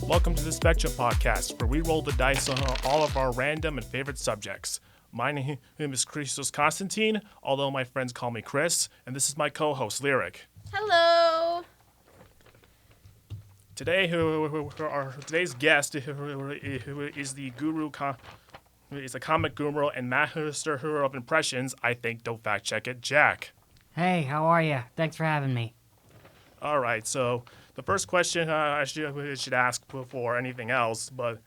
Welcome to the Spectrum Podcast, where we roll the dice on all of our random and favorite subjects. My name is Christos Constantine, although my friends call me Chris, and this is my co-host, Lyric. Hello! Today, today's guest is the guru, is a comic guru and master of impressions. I think, don't fact check it, Jack. Hey, how are you? Thanks for having me. All right, so the first question I should ask before anything else, but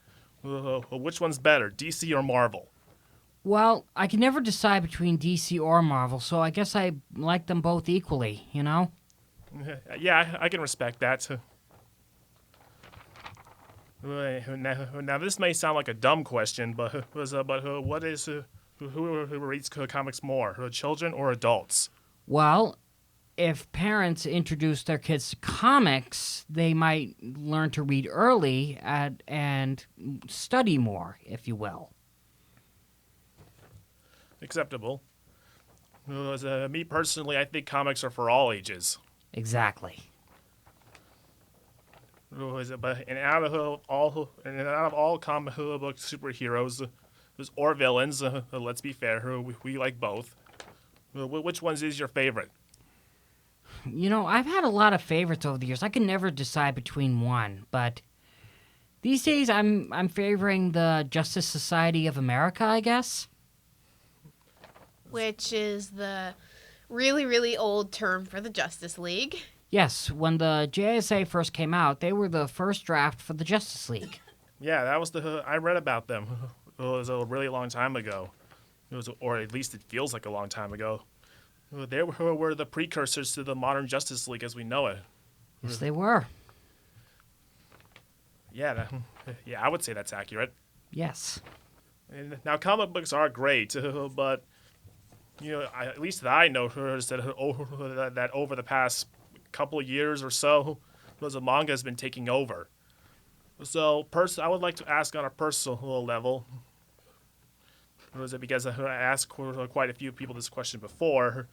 which one's better, DC or Marvel? Well, I can never decide between DC or Marvel, so I guess I like them both equally, you know? Yeah, I can respect that. Now, this may sound like a dumb question, but who reads comics more, children or adults? Well, if parents introduce their kids to comics, they might learn to read early and study more, if you will. Acceptable. Me personally, I think comics are for all ages. Exactly. But out of all comic book superheroes or villains, let's be fair, we like both. Which ones is your favorite? You know, I've had a lot of favorites over the years. I can never decide between one, but these days I'm favoring the Justice Society of America, I guess. Which is the really, really old term for the Justice League. Yes, when the JSA first came out, they were the first draft for the Justice League. Yeah, that was I read about them. It was a really long time ago. Or at least it feels like a long time ago. They were the precursors to the modern Justice League as we know it. Yes, they were. Yeah, I would say that's accurate. Yes. And now, comic books are great, but at least that I know is that over the past couple of years or so, the manga has been taking over. So, I would like to ask on a personal level. Was it because I asked quite a few people this question before?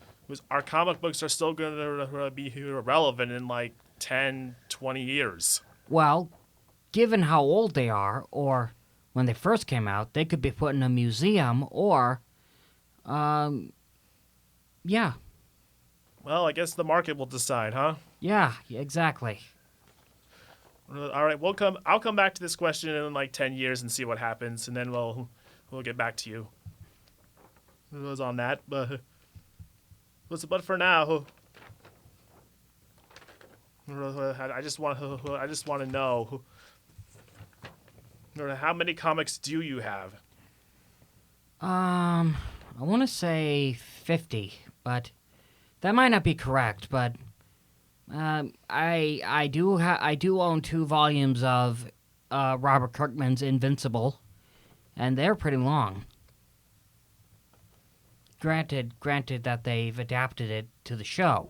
Our comic books are still going to be relevant in like 10, 20 years? Well, given how old they are, or when they first came out, they could be put in a museum, or, yeah. Well, I guess the market will decide, huh? Yeah, exactly. All right, I'll come back to this question in like 10 years and see what happens, and then we'll get back to you. It was on that, but for now, I just want to know how many comics do you have? I want to say 50, but that might not be correct. But I do own 2 volumes of Robert Kirkman's Invincible, and they're pretty long. Granted that they've adapted it to the show.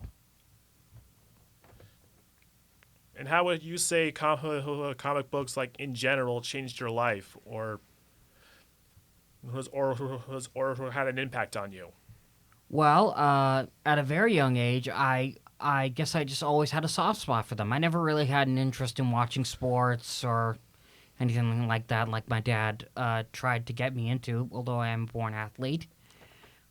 And how would you say comic books, like in general, changed your life, or had an impact on you? Well, at a very young age, I guess I just always had a soft spot for them. I never really had an interest in watching sports or anything like that, like my dad tried to get me into, although I am a born athlete.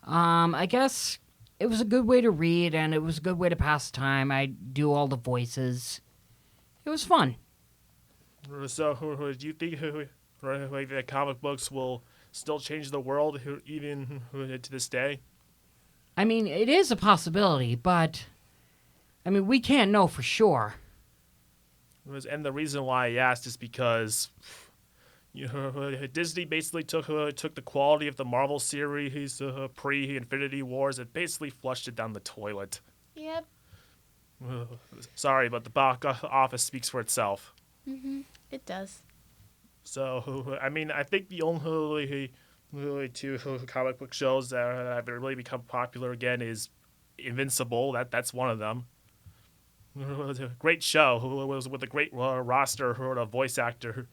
I guess it was a good way to read, and it was a good way to pass time. I do all the voices. It was fun. So, do you think that comic books will still change the world even to this day? I mean, it is a possibility, but I mean, we can't know for sure. And the reason why I asked is because Disney basically took the quality of the Marvel series pre-Infinity Wars and basically flushed it down the toilet. Yep. Sorry, but the box office speaks for itself. Mm-hmm. It does. So, I mean, I think the only 2 comic book shows that have really become popular again is Invincible. That's one of them. It was a great show. It was with a great roster of voice actor.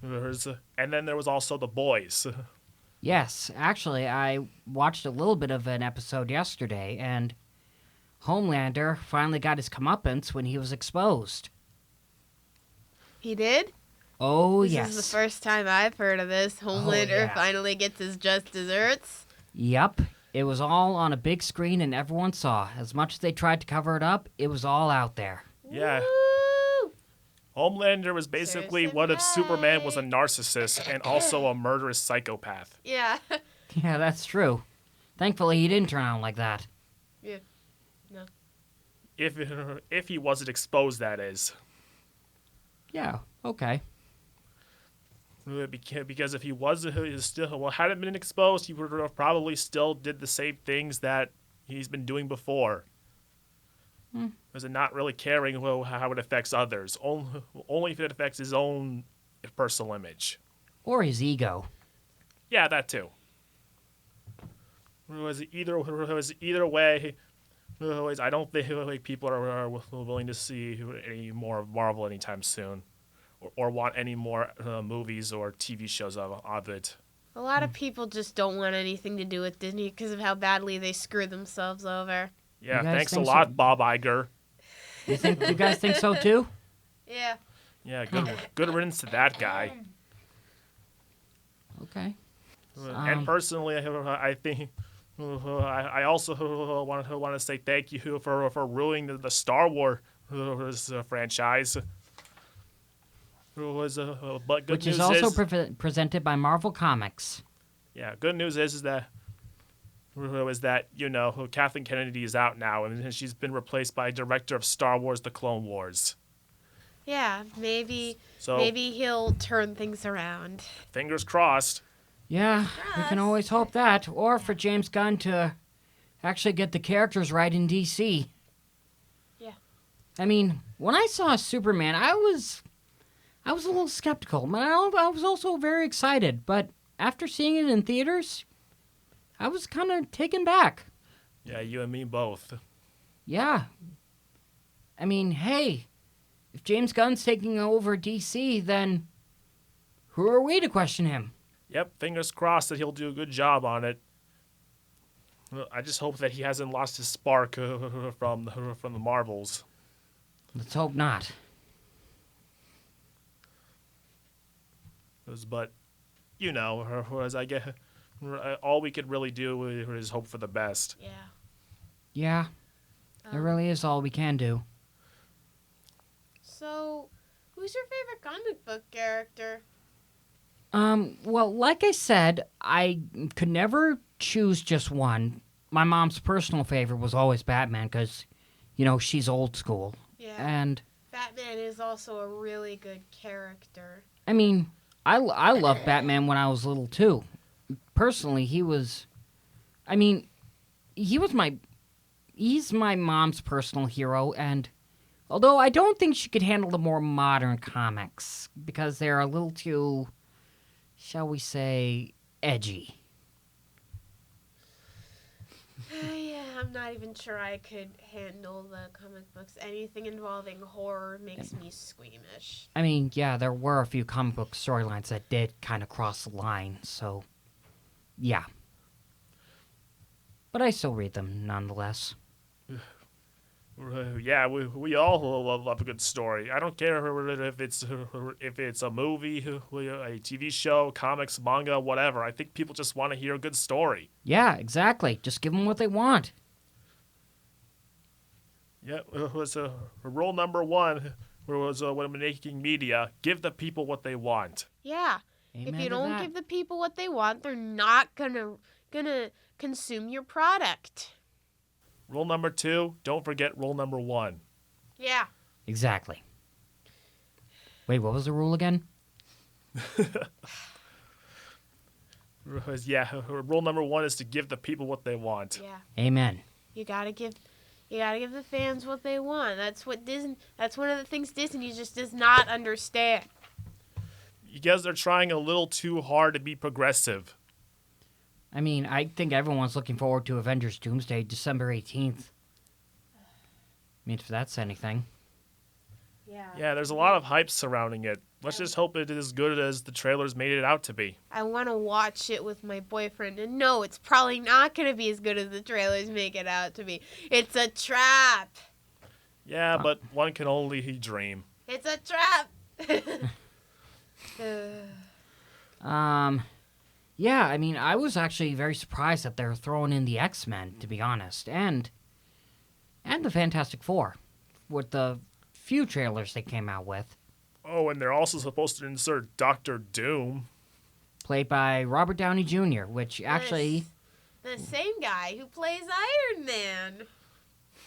And then there was also The Boys. Yes, actually, I watched a little bit of an episode yesterday, and Homelander finally got his comeuppance when he was exposed. He did? Oh, This yes. is the first time I've heard of this. Homelander yeah. finally gets his just desserts. Yep. It was all on a big screen and everyone saw. As much as they tried to cover it up, it was all out there. Yeah. Woo! Homelander was basically what if Superman was a narcissist and also a murderous psychopath. Yeah. Yeah, that's true. Thankfully, he didn't turn out like that. Yeah. No. If he wasn't exposed, that is. Yeah, okay. Because if he was hadn't been exposed, he would have probably still did the same things that he's been doing before. Because not really caring how it affects others, only if it affects his own personal image. Or his ego. Yeah, that too. Either way, I don't think people are willing to see any more of Marvel anytime soon. Or want any more movies or TV shows of it. A lot of people just don't want anything to do with Disney because of how badly they screwed themselves over. Yeah, You guys thanks a think lot, so? Bob Iger. You guys think so too? Yeah. Yeah, good riddance to that guy. Okay. And personally, I think I also want to say thank you for ruining the Star Wars franchise. But good Which news is also is, presented by Marvel Comics. yeah, good news is that Kathleen Kennedy is out now and she's been replaced by director of Star Wars: The Clone Wars. Yeah, maybe So he'll turn things around. fingers crossed. Yeah, we can always hope that. Or for James Gunn to actually get the characters right in DC. Yeah. I mean, when I saw Superman, I was a little skeptical, but I was also very excited. But after seeing it in theaters, I was kind of taken back. Yeah, you and me both. Yeah. I mean, hey, if James Gunn's taking over DC, then who are we to question him? Yep, fingers crossed that he'll do a good job on it. I just hope that he hasn't lost his spark from the Marvels. Let's hope not. But, as I get, all we could really do is hope for the best. Yeah. Yeah, it really is all we can do. So, who's your favorite comic book character? Well, like I said, I could never choose just one. My mom's personal favorite was always Batman because, she's old school. Yeah. And, Batman is also a really good character. I mean, I loved Batman when I was little, too. Personally, he's my mom's personal hero, and although I don't think she could handle the more modern comics because they're a little too, shall we say, edgy. Yeah, I'm not even sure I could handle the comic books. Anything involving horror makes me squeamish. I mean, yeah, there were a few comic book storylines that did kind of cross the line, so yeah. But I still read them nonetheless. Yeah, we all love a good story. I don't care if it's a movie, a TV show, comics, manga, whatever. I think people just want to hear a good story. Yeah, exactly. Just give them what they want. Yeah, it was rule number one. Was when making media, give the people what they want. Yeah. Amen If you to don't that. give the people what they want, they're not gonna consume your product. Rule number two, don't forget rule number one. Yeah. Exactly. Wait, what was the rule again? Yeah, rule number one is to give the people what they want. Yeah. Amen. You gotta give the fans what they want. That's one of the things Disney just does not understand. You guys are trying a little too hard to be progressive. I mean, I think everyone's looking forward to Avengers Doomsday, December 18th. I mean, if that's anything. Yeah. Yeah, there's a lot of hype surrounding it. Let's just hope it is as good as the trailers made it out to be. I want to watch it with my boyfriend, and no, it's probably not going to be as good as the trailers make it out to be. It's a trap. Yeah, but one can only dream. It's a trap. Yeah, I mean, I was actually very surprised that they're throwing in the X-Men, to be honest, and the Fantastic Four with the few trailers they came out with, Oh, and they're also supposed to insert Doctor Doom. played by Robert Downey Jr., which actually The same guy who plays Iron Man.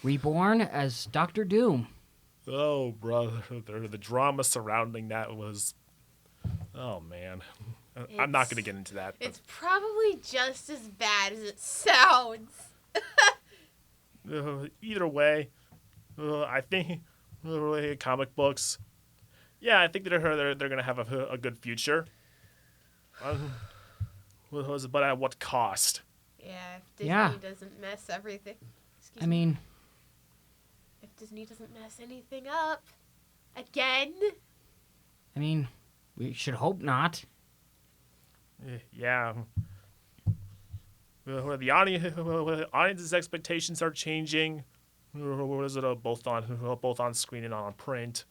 reborn as Doctor Doom. Oh, brother, the drama surrounding that was. Oh man, I'm not It's- going to get into that. but- It's probably just as bad as it sounds. Either way, I think comic books. Yeah, I think they're gonna have a good future. But at what cost? Yeah, if Disney Yeah. doesn't mess everything. Excuse I me. mean, If Disney doesn't mess anything up again. we should hope not. Yeah. The audience's expectations are changing. What is it? Both on screen and on print.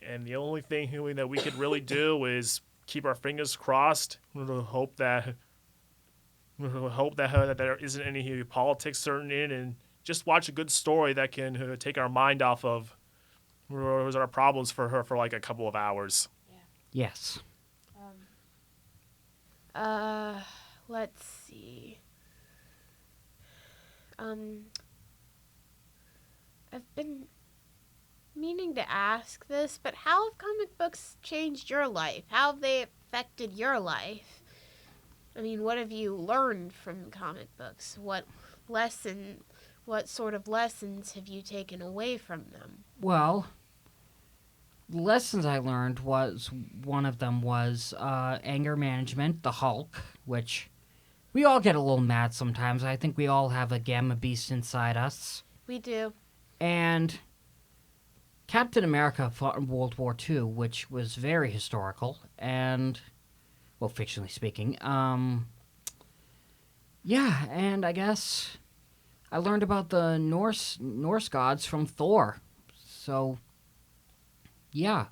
And the only thing that we could really do is keep our fingers crossed. Hope that there isn't any politics certain in, and just watch a good story that can take our mind off of our problems for like a couple of hours. Yes. Let's see. I've been meaning to ask this, but how have comic books changed your life? How have they affected your life? I mean, what have you learned from comic books? What sort of lessons have you taken away from them? Well, the lessons I learned was one of them was anger management, the Hulk, which we all get a little mad sometimes. I think we all have a gamma beast inside us. We do. And Captain America fought in World War II, which was very historical and, well, fictionally speaking. Yeah, and I guess I learned about the Norse gods from Thor. So, yeah.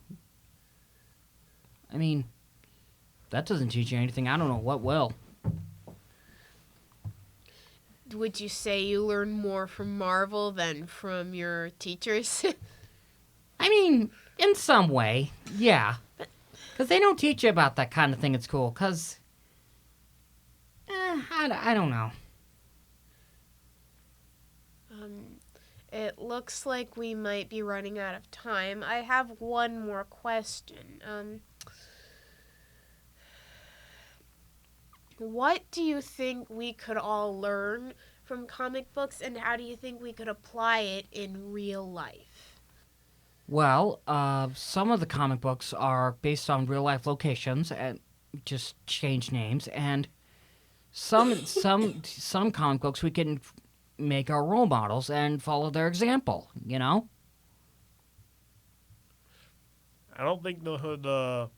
I mean, that doesn't teach you anything. I don't know what will. Would you say you learn more from Marvel than from your teachers? I mean, in some way, yeah. Because they don't teach you about that kind of thing at school, because... I don't know. It looks like we might be running out of time. I have one more question. What do you think we could all learn from comic books, and how do you think we could apply it in real life? Well, some of the comic books are based on real-life locations and just change names, and some comic books we can make our role models and follow their example, you know? I don't think the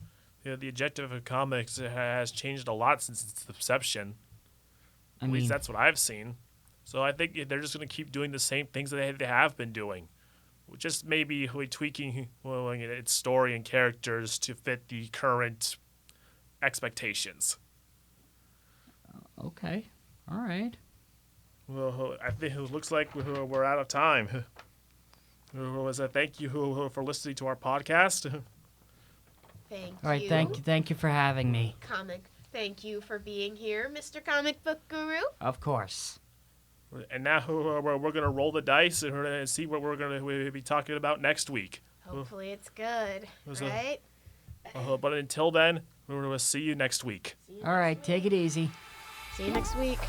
objective of comics has changed a lot since its inception. I At least mean, that's what I've seen. So I think they're just going to keep doing the same things that they have been doing. Just maybe tweaking its story and characters to fit the current expectations. okay. All right. Well, I think it looks like we're out of time. Thank you for listening to our podcast. Thank All right, you. thank you for having me. Thank you for being here, Mr. Comic Book Guru. Of course. And now we're going to roll the dice and see what we're going to be talking about next week. Hopefully it's good, Was a- right? But until then, we're going to see you next week. All right, take it easy. See you next week.